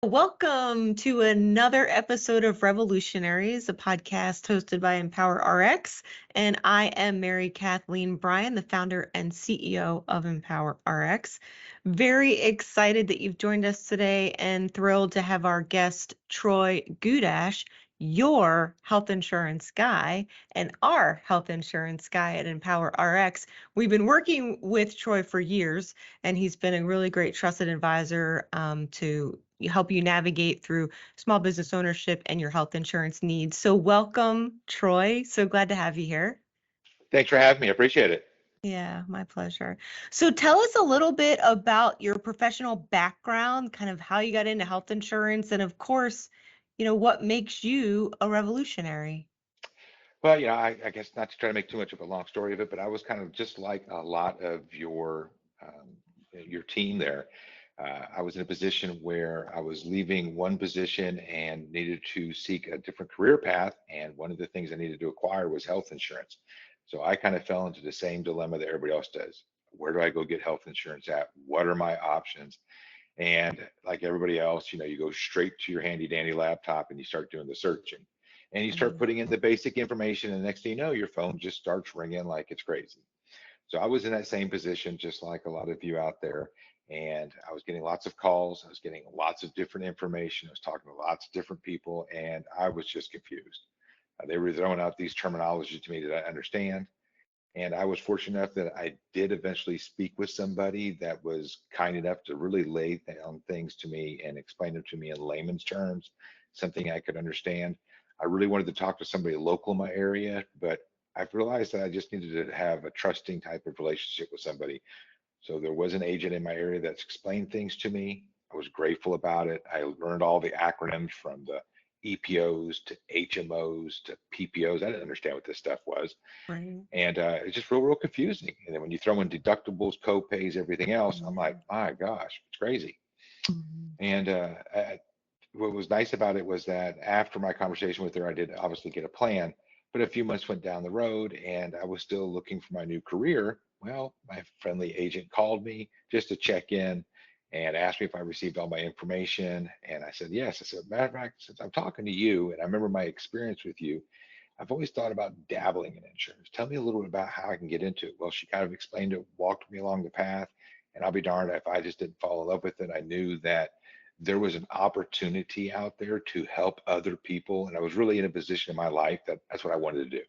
Welcome to another episode of Revolutionaries, a podcast hosted by EmpoweRx. And I am Mary Kathleen Bryan, the founder and CEO of EmpoweRx. Very excited that you've joined us today and thrilled to have our guest, Troy Guidash, your health insurance guy and our health insurance guy at EmpoweRx. We've been working with Troy for years, and he's been a really great trusted advisor to help you navigate through small business ownership and your health insurance needs. So welcome, Troy. So glad to have you here. Thanks for having me. I appreciate it. Yeah, my pleasure. So tell us a little bit about your professional background, kind of how you got into health insurance, and of course, what makes you a revolutionary? Well, I guess not to try to make too much of a long story of it, but I was kind of just like a lot of your team there. I was in a position where I was leaving one position and needed to seek a different career path. And one of the things I needed to acquire was health insurance. So I kind of fell into the same dilemma that everybody else does. Where do I go get health insurance at? What are my options? And like everybody else, you go straight to your handy dandy laptop and you start doing the searching. And you start Mhm. putting in the basic information, and the next thing you know, your phone just starts ringing like it's crazy. So I was in that same position, just like a lot of you out there. And I was getting lots of calls. I was getting lots of different information. I was talking to lots of different people, and I was just confused. They were throwing out these terminologies to me that I understand. And I was fortunate enough that I did eventually speak with somebody that was kind enough to really lay down things to me and explain them to me in layman's terms, something I could understand. I really wanted to talk to somebody local in my area, but I've realized that I just needed to have a trusting type of relationship with somebody. So there was an agent in my area that's explained things to me. I was grateful about it. I learned all the acronyms from the EPOs to HMOs to PPOs. I didn't understand what this stuff was. Right. And it's just real confusing. And then when you throw in deductibles, co-pays, everything else, I'm like, my gosh, it's crazy. Mhm. And what was nice about it was that after my conversation with her, I did obviously get a plan, but a few months went down the road and I was still looking for my new career. Well, my friendly agent called me just to check in and asked me if I received all my information. And I said, yes. I said, matter of fact, since I'm talking to you and I remember my experience with you, I've always thought about dabbling in insurance. Tell me a little bit about how I can get into it. Well, she kind of explained it, walked me along the path, and I'll be darned if I just didn't fall in love with it. I knew that there was an opportunity out there to help other people, and I was really in a position in my life that that's what I wanted to do.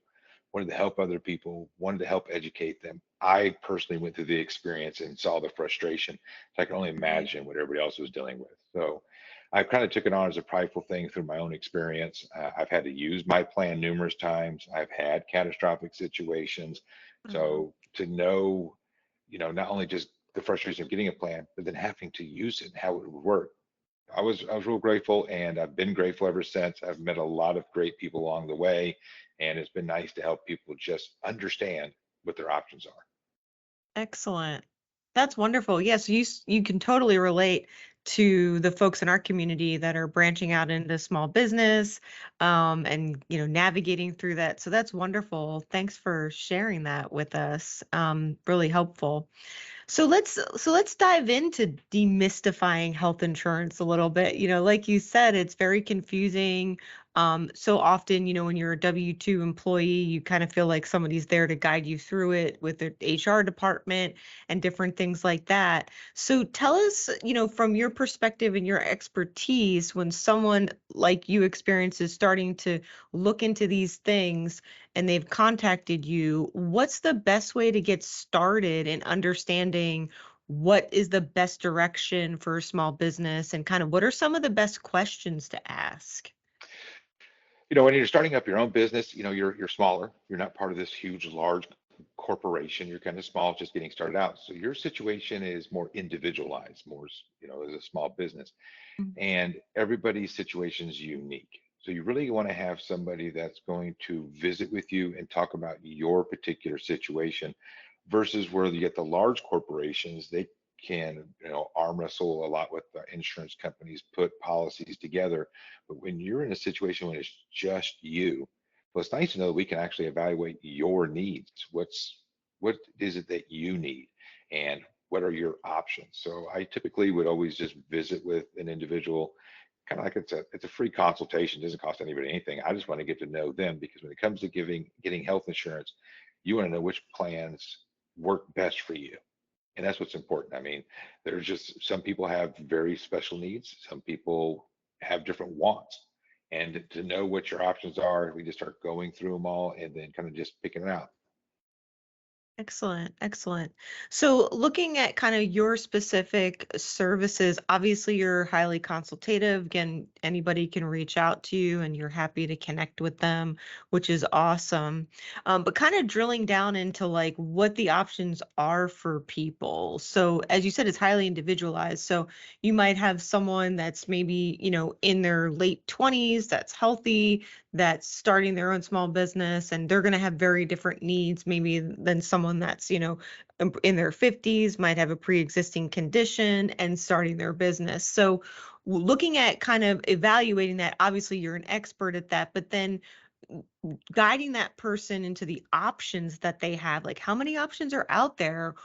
Wanted to help other people, wanted to help educate them. I personally went through the experience and saw the frustration. So I can only Right. imagine what everybody else was dealing with. So I kind of took it on as a prideful thing through my own experience. I've had to use my plan numerous times. I've had catastrophic situations. Mhm. So to know, not only just the frustration of getting a plan, but then having to use it and how it would work. I was real grateful, and I've been grateful ever since. I've met a lot of great people along the way, and it's been nice to help people just understand what their options are. Excellent. That's wonderful. Yes, you can totally relate to the folks in our community that are branching out into small business, and navigating through that. So that's wonderful. Thanks for sharing that with us. Really helpful. So let's dive into demystifying health insurance a little bit. Like you said, it's very confusing. So often, when you're a W-2 employee, you kind of feel like somebody's there to guide you through it with the HR department and different things like that. So tell us, from your perspective and your expertise, when someone like you experiences starting to look into these things and they've contacted you, what's the best way to get started in understanding what is the best direction for a small business and kind of what are some of the best questions to ask? When you're starting up your own business, you're smaller. You're not part of this huge, large corporation. You're kind of small, just getting started out. So your situation is more individualized, more, as a small business. Mm. And everybody's situation is unique. So you really want to have somebody that's going to visit with you and talk about your particular situation versus where you get the large corporations, they can, arm wrestle a lot with the insurance companies, put policies together. But when you're in a situation when it's just you, well, it's nice to know that we can actually evaluate your needs. What is it that you need? And what are your options? So I typically would always just visit with an individual, kind of like it's a free consultation. It doesn't cost anybody anything. I just want to get to know them, because when it comes to getting health insurance, you want to know which plans work best for you. And that's what's important. I mean, there's just some people have very special needs. Some people have different wants. And to know what your options are, we just start going through them all and then kind of just picking it out. Excellent, excellent. So, looking at kind of your specific services, obviously you're highly consultative. Again, anybody can reach out to you and you're happy to connect with them, which is awesome. But kind of drilling down into like what the options are for people. So, as you said, it's highly individualized. So, you might have someone that's maybe, in their late 20s that's healthy, that's starting their own small business, and they're going to have very different needs maybe than someone that's in their 50s, might have a pre-existing condition and starting their business. So looking at kind of evaluating that, obviously you're an expert at that, but then guiding that person into the options that they have, like how many options are out there,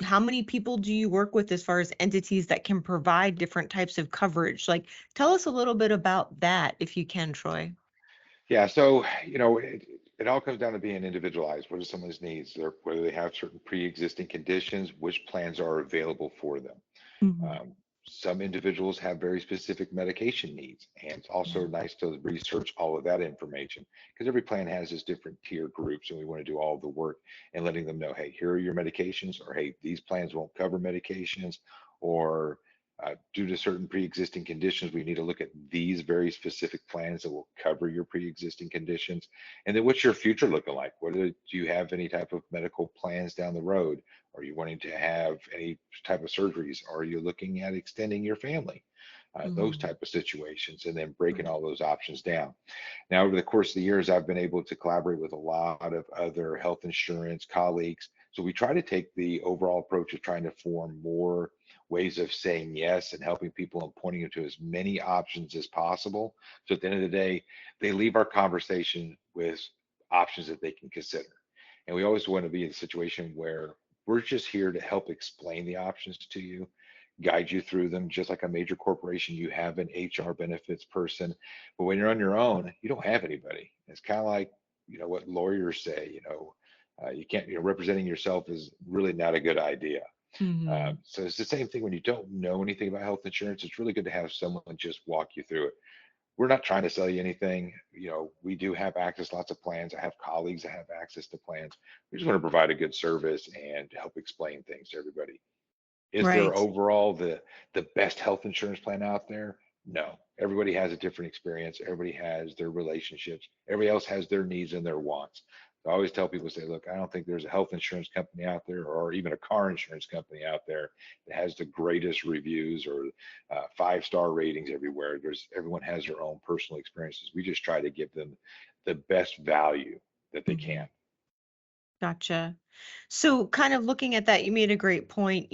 how many people do you work with as far as entities that can provide different types of coverage? Like, tell us a little bit about that if you can, Troy. Yeah, so it all comes down to being individualized. What are someone's needs? Whether they have certain pre-existing conditions, which plans are available for them. Mhm. Um, some individuals have very specific medication needs, and it's also Yeah. nice to research all of that information, because every plan has its different tier groups, and we want to do all the work and letting them know, hey, here are your medications, or hey, these plans won't cover medications, or due to certain pre-existing conditions, we need to look at these very specific plans that will cover your pre-existing conditions. And then what's your future looking like? Do you have any type of medical plans down the road? Are you wanting to have any type of surgeries? Are you looking at extending your family? Those Mhm. type of situations, and then breaking Right. all those options down. Now, over the course of the years, I've been able to collaborate with a lot of other health insurance colleagues. So we try to take the overall approach of trying to form more ways of saying yes and helping people and pointing them to as many options as possible. So at the end of the day, they leave our conversation with options that they can consider. And we always want to be in a situation where we're just here to help explain the options to you, guide you through them. Just like a major corporation, you have an HR benefits person, but when you're on your own, you don't have anybody. It's kind of like, what lawyers say, you can't, representing yourself is really not a good idea. Mhm. So it's the same thing when you don't know anything about health insurance. It's really good to have someone just walk you through it. We're not trying to sell you anything. We do have access to lots of plans. I have colleagues that have access to plans. We just want to provide a good service and help explain things to everybody. Is there Right. overall the best health insurance plan out there? No. Everybody has a different experience. Everybody has their relationships. Everybody else has their needs and their wants. So I always tell people, say, look, I don't think there's a health insurance company out there, or even a car insurance company out there, that has the greatest reviews or 5-star ratings everywhere. Everyone has their own personal experiences. We just try to give them the best value that they can. Mhm. Gotcha. So kind of looking at that, you made a great point,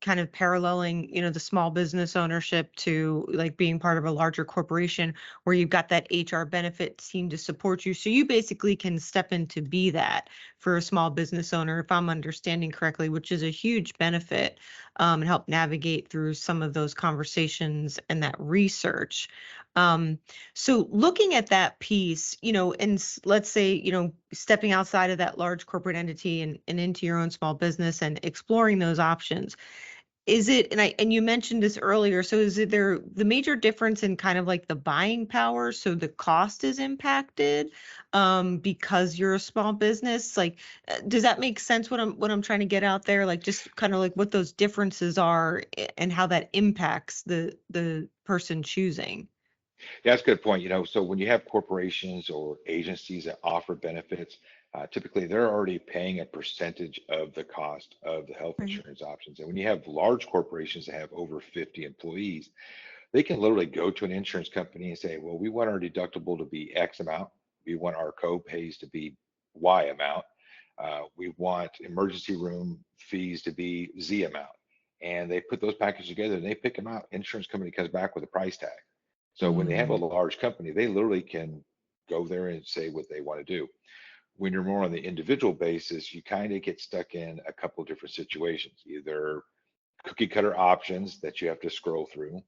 kind of paralleling, the small business ownership to like being part of a larger corporation where you've got that HR benefit team to support you. So you basically can step in to be that for a small business owner, if I'm understanding correctly, which is a huge benefit, and help navigate through some of those conversations and that research. Um, so looking at that piece, and let's say, stepping outside of that large corporate entity and into your own small business and exploring those options, is it, and you mentioned this earlier, so is it there the major difference in kind of like the buying power? So the cost is impacted because you're a small business. Like, does that make sense what I'm trying to get out there? Like just kind of like what those differences are and how that impacts the person choosing. Yeah, that's a good point. So when you have corporations or agencies that offer benefits, typically they're already paying a percentage of the cost of the health Right. insurance options. And when you have large corporations that have over 50 employees, they can literally go to an insurance company and say, well, we want our deductible to be X amount. We want our co-pays to be Y amount. We want emergency room fees to be Z amount. And they put those packages together and they pick them out. Insurance company comes back with a price tag. So when they have a Mm, large company, they literally can go there and say what they want to do. When you're more on the individual basis, you kind of get stuck in a couple of different situations, either cookie cutter options that you have to scroll through.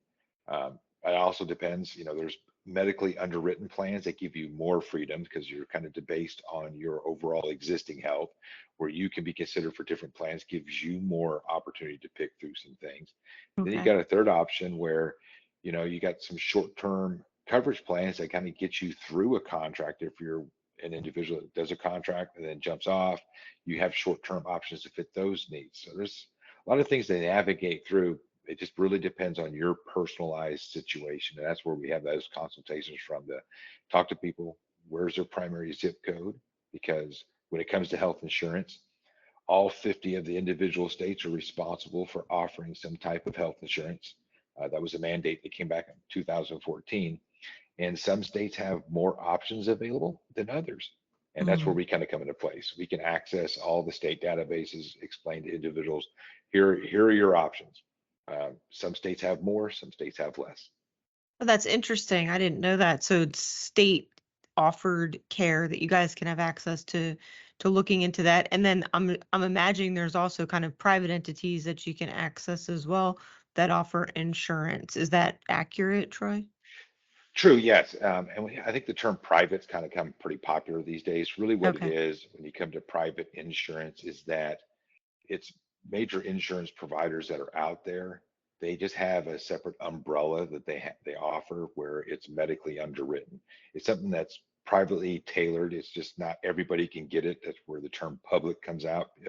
It also depends, there's medically underwritten plans that give you more freedom because you're kind of based on your overall existing health, where you can be considered for different plans, gives you more opportunity to pick through some things. Then you Okay. got a third option where, you got some short-term coverage plans that kind of get you through a contract. If you're an individual that does a contract and then jumps off, you have short-term options to fit those needs. So there's a lot of things to navigate through. It just really depends on your personalized situation. And that's where we have those consultations from, to talk to people. Where's their primary zip code? Because when it comes to health insurance, all 50 of the individual states are responsible for offering some type of health insurance. That was a mandate that came back in 2014. And some states have more options available than others. And that's where Mm. we kind of come into place. We can access all the state databases, explain to individuals, here are your options. Some states have more, some states have less. Oh, that's interesting. I didn't know that. So it's state offered care that you guys can have access to looking into that. And then I'm imagining there's also kind of private entities that you can access as well that offer insurance. Is that accurate, Troy? True, yes. I think the term private's kind of come pretty popular these days. Really what it Okay. is when you come to private insurance is that it's major insurance providers that are out there. They just have a separate umbrella that they offer where it's medically underwritten. It's something that's privately tailored. It's just not everybody can get it. That's where the term public comes out. A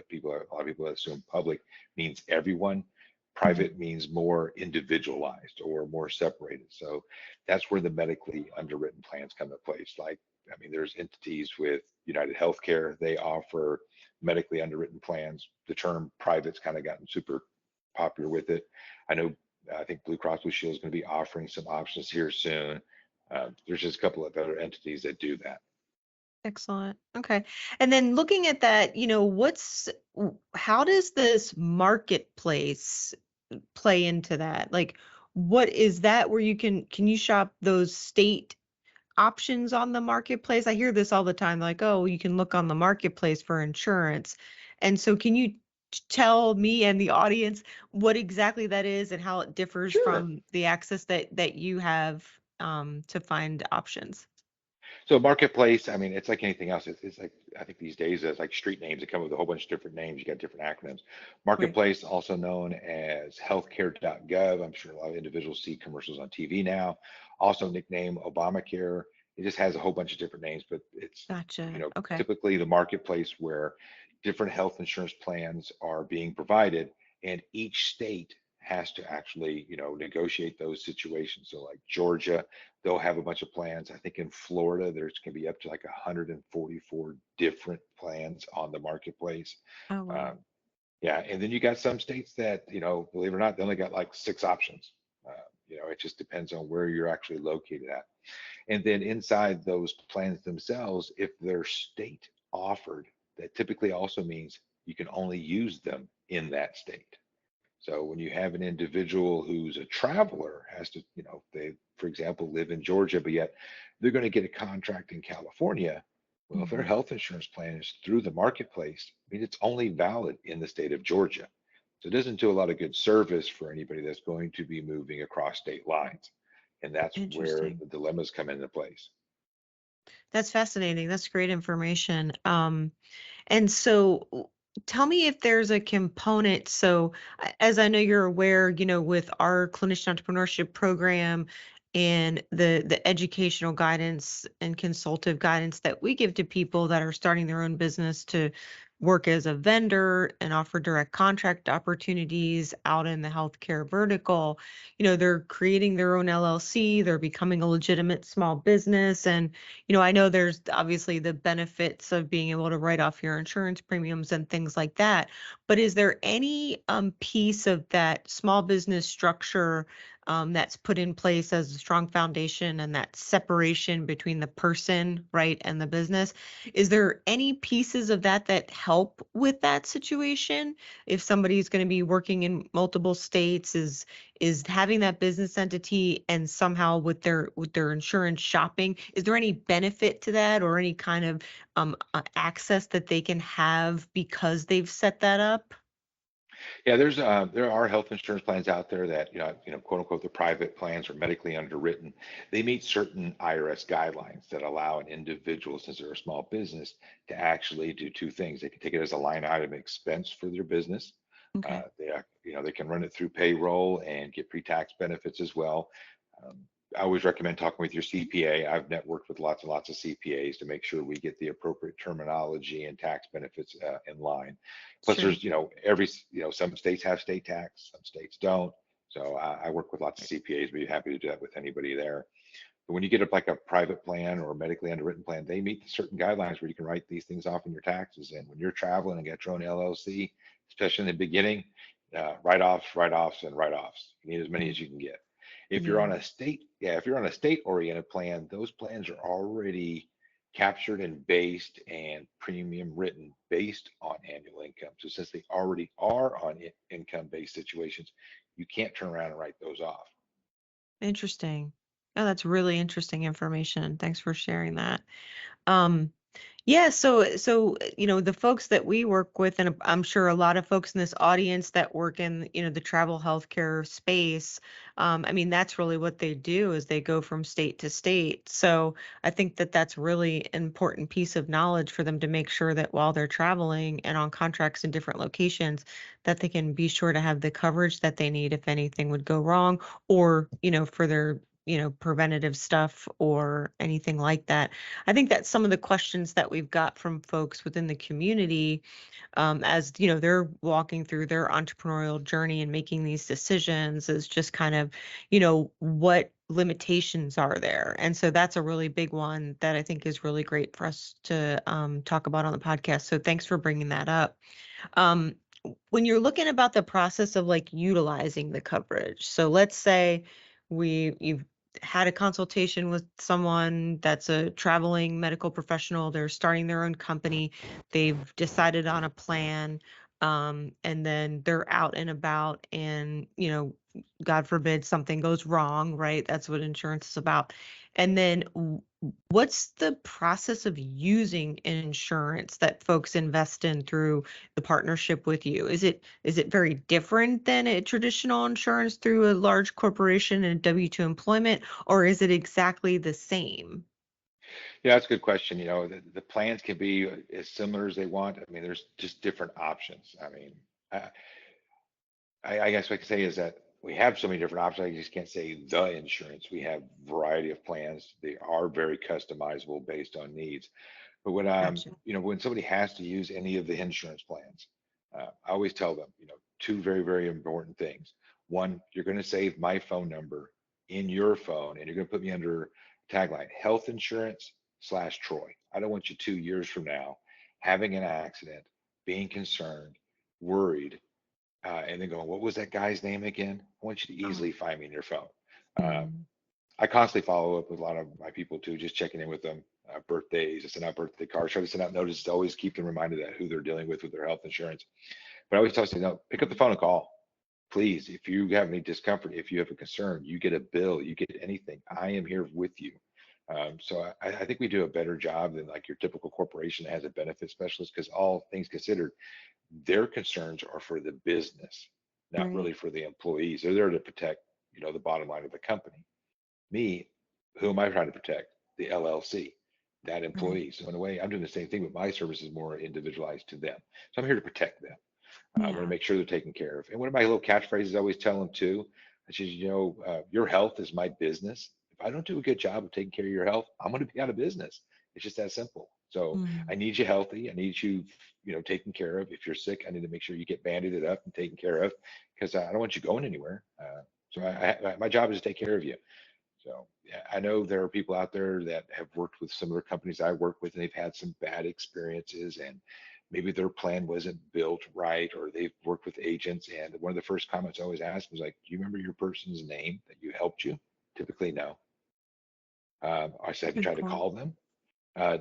lot of people assume public means everyone. Mhm. Private means more individualized or more separated. So that's where the medically underwritten plans come into place. Like, I mean, there's entities with United Healthcare. They offer medically underwritten plans. The term private's kind of gotten super popular with it. I know, I think Blue Cross Blue Shield is going to be offering some options here soon. There's just a couple of other entities that do that. Excellent. Okay. And then looking at that, how does this marketplace play into that? Like, what is that where can you shop those state options on the marketplace? I hear this all the time, like, oh, you can look on the marketplace for insurance. And so can you tell me and the audience what exactly that is and how it differs Sure. from the access that you have to find options? So marketplace, I mean, it's like anything else. It's like, I think these days it's like street names that come with a whole bunch of different names. You got different acronyms. Right. Marketplace, also known as healthcare.gov. I'm sure a lot of individuals see commercials on TV now. Also nicknamed Obamacare. It just has a whole bunch of different names, but it's, Gotcha. Okay. typically the marketplace where different health insurance plans are being provided, and each state has to actually, negotiate those situations. So like Georgia, they'll have a bunch of plans. I think in Florida, there's can be up to like 144 different plans on the marketplace. Oh, wow. Um, yeah, and then you got some states that, believe it or not, they only got like 6 options. It just depends on where you're actually located at. And then inside those plans themselves, if they're state offered, that typically also means you can only use them in that state. So when you have an individual who's a traveler, has to, they, for example, live in Georgia, but yet they're going to get a contract in California. Well, if their Mhm. health insurance plan is through the marketplace, I mean, it's only valid in the state of Georgia. So it doesn't do a lot of good service for anybody that's going to be moving across state lines. And that's where Interesting. the dilemmas come into place. That's fascinating. That's great information. And so tell me if there's a component. So as I know you're aware, with our clinician entrepreneurship program and the educational guidance and consultative guidance that we give to people that are starting their own business to work as a vendor and offer direct contract opportunities out in the healthcare vertical, they're creating their own LLC, they're becoming a legitimate small business. And I know there's obviously the benefits of being able to write off your insurance premiums and things like that. But is there any piece of that small business structure that's put in place as a strong foundation and that separation between the person, right, and the business? Is there any pieces of that help with that situation? If somebody's going to be working in multiple states, is having that business entity and somehow with their insurance shopping, is there any benefit to that or any kind of access that they can have because they've set that up? Yeah, there are health insurance plans out there that, quote unquote, the private plans are medically underwritten. They meet certain IRS guidelines that allow an individual, since they're a small business, to actually do two things. They can take it as a line item expense for their business. Okay, They can run it through payroll and get pre-tax benefits as well. Um, I always recommend talking with your CPA. I've networked with lots and lots of CPAs to make sure we get the appropriate terminology and tax benefits in line. Plus, sure. there's, some states have state tax, some states don't. So I work with lots of CPAs. Be happy to do that with anybody there. But when you get up like a private plan or a medically underwritten plan, they meet certain guidelines where you can write these things off in your taxes. And when you're traveling and got your own LLC, especially in the beginning, write-offs, write-offs, and write-offs. You need as many Mm, as you can get. yeah, If you're on a state-oriented plan, those plans are already captured and based and premium written based on annual income. So since they already are on income-based situations, you can't turn around and write those off. interesting. Oh, that's really interesting information. Thanks for sharing that. Um, Yeah, the folks that we work with, and I'm sure a lot of folks in this audience that work in, the travel healthcare space, I mean, that's really what they do is they go from state to state. So I think that that's really an important piece of knowledge for them to make sure that while they're traveling and on contracts in different locations, that they can be sure to have the coverage that they need if anything would go wrong, or, for their, preventative stuff or anything like that. I think that some of the questions that we've got from folks within the community, as they're walking through their entrepreneurial journey and making these decisions, is just kind of, what limitations are there? And so that's a really big one that I think is really great for us to talk about on the podcast. So thanks for bringing that up. Um, when you're looking about the process of like utilizing the coverage, so let's say you've had a consultation with someone that's a traveling medical professional, they're starting their own company, they've decided on a plan, and then they're out and about and, God forbid something goes wrong, right? That's what insurance is about. And then what's the process of using insurance that folks invest in through the partnership with you? Is it very different than a traditional insurance through a large corporation and W-2 employment, or is it exactly the same? Yeah, that's a good question. The plans can be as similar as they want. I mean, there's just different options. I mean, I, I guess what I can say is that we have so many different options. I just can't say the insurance. We have variety of plans. They are very customizable based on needs. But Gotcha. when somebody has to use any of the insurance plans, I always tell them, two very, very important things. One, you're going to save my phone number in your phone, and you're going to put me under tagline health insurance / Troy. I don't want you 2 years from now having an accident, being concerned, worried, and then going, what was that guy's name again? I want you to Oh, easily find me in your phone. Uh, mm, I constantly follow up with a lot of my people too, just checking in with them. Birthdays, I send out birthday cards, try to send out notices to always keep them reminded that who they're dealing with their health insurance. But I always tell them, no, pick up the phone and call. Please, if you have any discomfort, if you have a concern, you get a bill, you get anything, I am here with you. So I think we do a better job than like your typical corporation that has a benefit specialist because all things considered, their concerns are for the business, not right, really for the employees. They're there to protect, the bottom line of the company. Me, who am I trying to protect? The LLC, that right. employee. So in a way, I'm doing the same thing, but my service is more individualized to them. So I'm here to protect them. I want to Yeah, make sure they're taken care of. And one of my little catchphrases I always tell them too, I says, your health is my business. If I don't do a good job of taking care of your health, I'm going to be out of business. It's just that simple. So mm, I need you healthy. I need you, taken care of. If you're sick, I need to make sure you get banded up and taken care of because I don't want you going anywhere. So right, my job is to take care of you. So yeah, I know there are people out there that have worked with similar companies I work with, and they've had some bad experiences, and maybe their plan wasn't built right, or they've worked with agents. And one of the first comments I always ask was like, "Do you remember your person's name that you helped you?" Typically, no. I said, "Have you good tried to point. call them?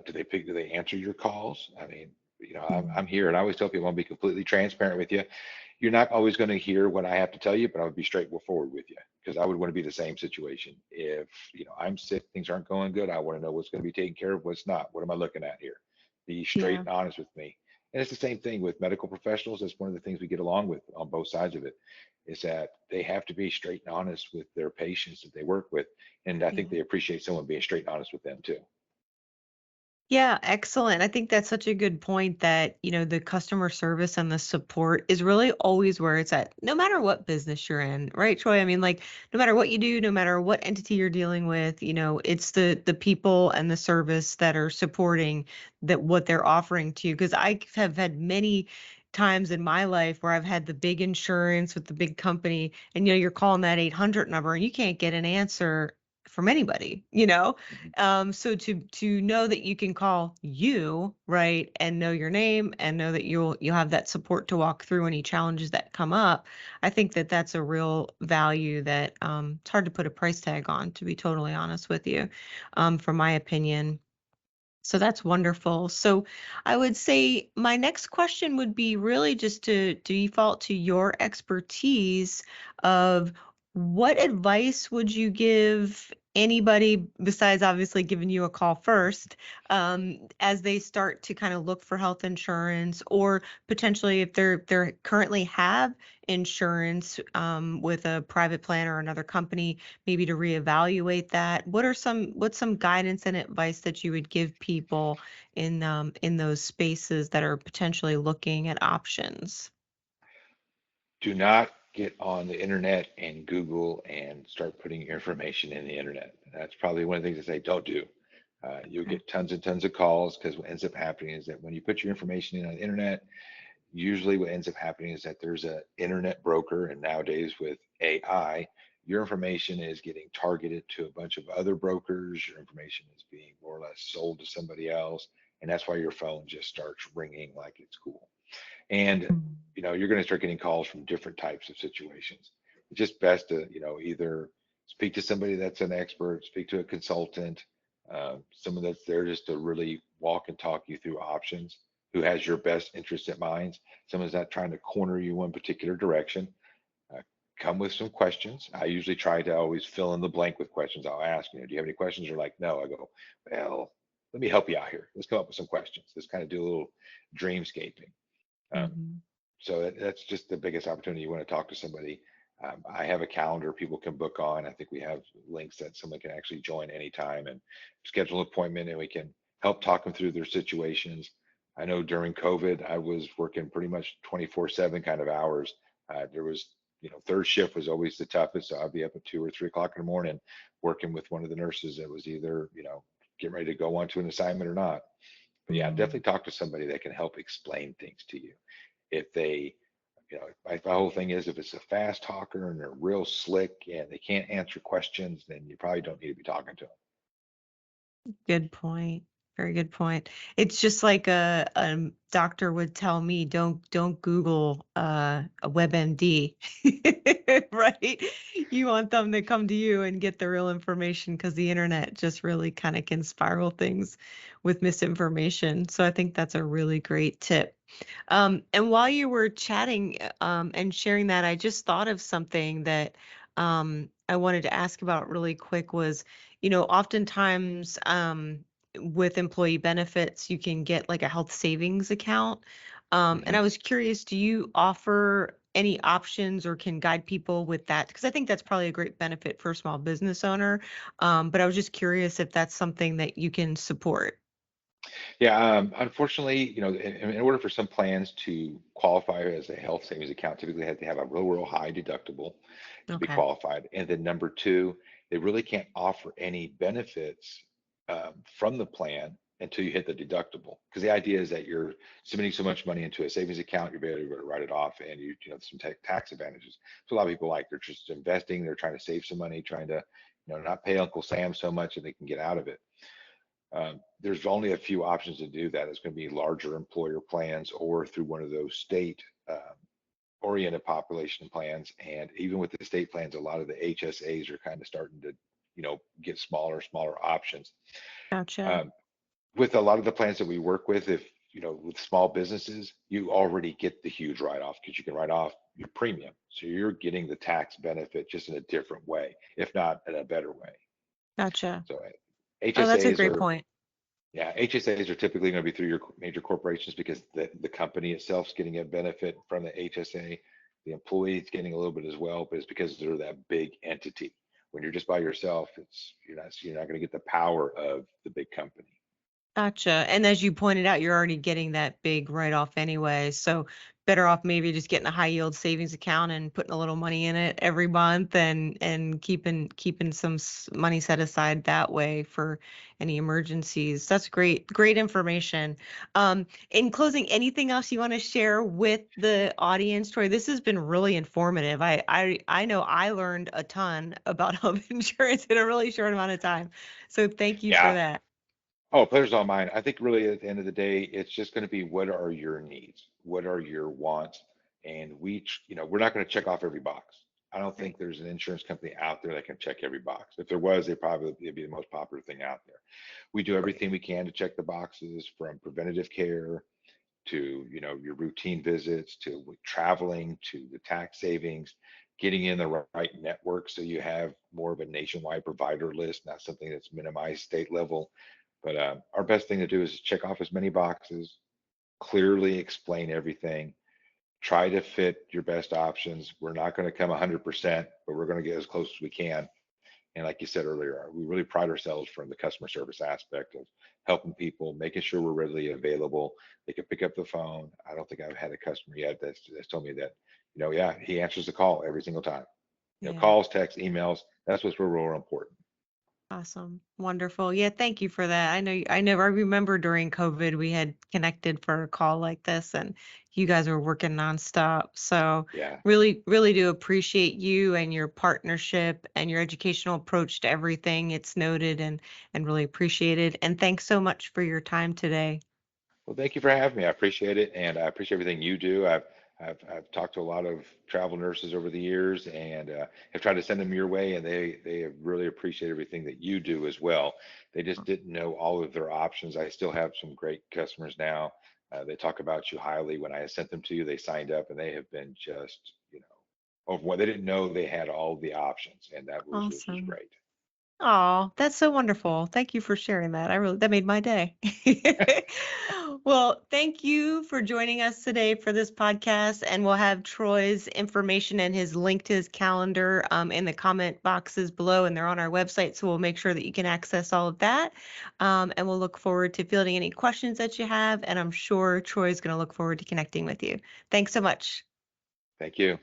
Do they answer your calls?" I mean, Mm, I'm here, and I always tell people I'll be completely transparent with you. You're not always going to hear what I have to tell you, but I would be straightforward with you because I would want to be the same situation. If I'm sick, things aren't going good, I want to know what's going to be taken care of, what's not. What am I looking at here? Be straight yeah, and honest with me. And it's the same thing with medical professionals. That's one of the things we get along with on both sides of it, is that they have to be straight and honest with their patients that they work with. And I think Yeah. they appreciate someone being straight and honest with them too. Yeah, excellent. I think that's such a good point that, the customer service and the support is really always where it's at, no matter what business you're in, right, Troy? I mean, like, no matter what you do, no matter what entity you're dealing with, it's the people and the service that are supporting that what they're offering to you. Because I have had many times in my life where I've had the big insurance with the big company, and you're calling that 800 number and you can't get an answer from anybody. Mhm. So to know that you can call you, right, and know your name and know that you'll have that support to walk through any challenges that come up, I think that that's a real value that it's hard to put a price tag on, to be totally honest with you, from my opinion. So that's wonderful. So I would say my next question would be really just to default to your expertise of what advice would you give anybody besides obviously giving you a call first, as they start to kind of look for health insurance, or potentially if they're currently have insurance, with a private plan or another company, maybe to reevaluate that. What's some guidance and advice that you would give people in those spaces that are potentially looking at options? Do not get on the internet and Google and start putting your information in the internet. That's probably one of the things I say don't do. You'll Okay. get tons and tons of calls, because what ends up happening is that when you put your information in on the internet, usually what ends up happening is that there's an internet broker, and nowadays with AI, your information is getting targeted to a bunch of other brokers. Your information is being more or less sold to somebody else, and that's why your phone just starts ringing like it's cool. And Mhm. you're going to start getting calls from different types of situations. It's just best to either speak to somebody that's an expert, speak to a consultant, someone that's there just to really walk and talk you through options, who has your best interest in mind. Someone's not trying to corner you one particular direction. uh, Come with some questions. I usually try to always fill in the blank with questions. I'll ask, do you have any questions? Or like, no. I go, well, let me help you out here. Let's come up with some questions. Let's kind of do a little dreamscaping. um, Mhm. so that's just the biggest opportunity. You want to talk to somebody. I have a calendar people can book on. I think we have links that someone can actually join anytime and schedule an appointment, and we can help talk them through their situations. I know during COVID, I was working pretty much 24/7 kind of hours. There was, third shift was always the toughest. So I'd be up at 2 or 3 o'clock in the morning working with one of the nurses that was either, getting ready to go on to an assignment or not. But yeah, definitely Mhm. talk to somebody that can help explain things to you. If they, my whole thing is, if it's a fast talker and they're real slick and they can't answer questions, then you probably don't need to be talking to them. Good point. Very good point. It's just like a doctor would tell me, don't Google a WebMD, right? You want them to come to you and get the real information, because the internet just really kind of can spiral things with misinformation. So I think that's a really great tip. And while you were chatting, and sharing that, I just thought of something that I wanted to ask about really quick was, oftentimes, with employee benefits, you can get like a health savings account. And Mhm. I was curious, do you offer any options or can guide people with that? Because I think that's probably a great benefit for a small business owner. But I was just curious if that's something that you can support. Yeah, unfortunately, in order for some plans to qualify as a health savings account, typically they have to have a real, real high deductible to be Okay. qualified. And then number two, they really can't offer any benefits from the plan until you hit the deductible. Because the idea is that you're submitting so much money into a savings account, you're able to write it off, and some tax advantages. So a lot of people, like, they're just investing, they're trying to save some money, trying to not pay Uncle Sam so much that they can get out of it. There's only a few options to do that. It's going to be larger employer plans or through one of those state oriented population plans. And even with the state plans, a lot of the HSAs are kind of starting to, get smaller options. Gotcha. Um, with a lot of the plans that we work with, if, with small businesses, you already get the huge write off because you can write off your premium. So you're getting the tax benefit just in a different way, if not in a better way. Gotcha. So Oh, that's a HSAs great are point. Yeah, HSAs are typically going to be through your major corporations because the company itself is getting a benefit from the HSA. The employee is getting a little bit as well, but it's because they're that big entity. When you're just by yourself, you're not going to get the power of the big company. Gotcha. And as you pointed out, you're already getting that big write-off anyway. So better off maybe just getting a high yield savings account and putting a little money in it every month and keeping some money set aside that way for any emergencies. That's great. Great information. In closing, anything else you want to share with the audience, Troy? This has been really informative. I know I learned a ton about health insurance in a really short amount of time. So thank you for Yeah. that. Oh, pleasure's all mine. I think really at the end of the day, it's just going to be what are your needs? What are your wants? And we're not going to check off every box. I don't Right. think there's an insurance company out there that can check every box. If there was, it'd be the most popular thing out there. We do everything we can to check the boxes, from preventative care to your routine visits, to traveling, to the tax savings, getting in the right network so you have more of a nationwide provider list, not something that's minimized state level. But our best thing to do is check off as many boxes, clearly explain everything, try to fit your best options. We're not going to come 100%, but we're going to get as close as we can. And like you said earlier, we really pride ourselves from the customer service aspect of helping people, making sure we're readily available. They can pick up the phone. I don't think I've had a customer yet that's told me that, yeah, he answers the call every single time. Yeah. Calls, texts, emails, that's what's real important. Awesome. Wonderful. Yeah, thank you for that. I remember during COVID we had connected for a call like this and you guys were working nonstop. So Yeah. really, really do appreciate you and your partnership and your educational approach to everything. It's noted and really appreciated. And thanks so much for your time today. Well, thank you for having me. I appreciate it, and I appreciate everything you do. I've talked to a lot of travel nurses over the years, and have tried to send them your way, and they have really appreciate everything that you do as well. They just didn't know all of their options. I still have some great customers now. They talk about you highly. When I sent them to you, they signed up, and they have been just overwhelmed. They didn't know they had all the options, and that was which was Awesome. great. Oh, that's so wonderful. Thank you for sharing that. That made my day. Well, thank you for joining us today for this podcast, and we'll have Troy's information and his link to his calendar in the comment boxes below, and they're on our website, so we'll make sure that you can access all of that. And we'll look forward to fielding any questions that you have, and I'm sure Troy's going to look forward to connecting with you. Thanks so much. Thank you.